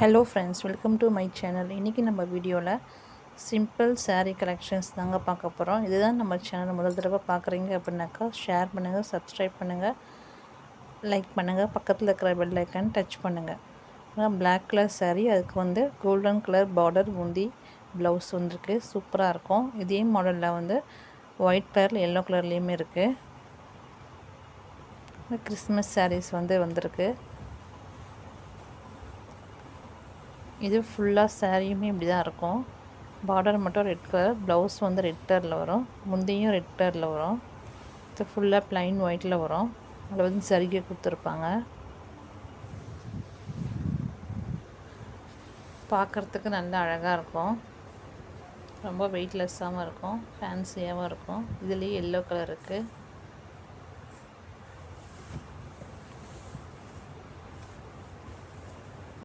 Hello friends, welcome to my channel. இன்றைக்கி நம்ம வீடியோவில் சிம்பிள் saree கலெக்ஷன்ஸ் தாங்க பார்க்க போகிறோம். இதுதான் நம்ம சேனல் முதல் தடவை பார்க்குறீங்க அப்படின்னாக்கா ஷேர் பண்ணுங்கள், சப்ஸ்கிரைப் பண்ணுங்கள், லைக் பண்ணுங்கள், பக்கத்தில் இருக்கிற பெல் ஐக்கான் டச் பண்ணுங்கள். பிளாக் கலர் saree, அதுக்கு வந்து golden colour border boondi blouse வந்துருக்கு. சூப்பராக இருக்கும். இதே மாடலில் வந்து ஒயிட் கலர் எல்லோ கலர்லேயுமே இருக்குது. கிறிஸ்மஸ் sarees வந்திருக்கு. இது ஃபுல்லாக சாரியுமே இப்படி தான் இருக்கும். பார்டர் மட்டும் ரெட் கலர், ப்ளவுஸ் வந்து ரெட் கலரில் வரும், முந்தையும் ரெட் கலரில் வரும். இது ஃபுல்லாக ப்ளைன் ஒயிட்டில் வரும். அதில் வந்து சரிகை கொடுத்துருப்பாங்க. பார்க்குறதுக்கு நல்லா அழகாக இருக்கும். ரொம்ப வெயிட்லெஸ்ஸாகவும் இருக்கும், ஃபேன்சியாகவும் இருக்கும். இதுலேயே எல்லோ கலர் இருக்குது.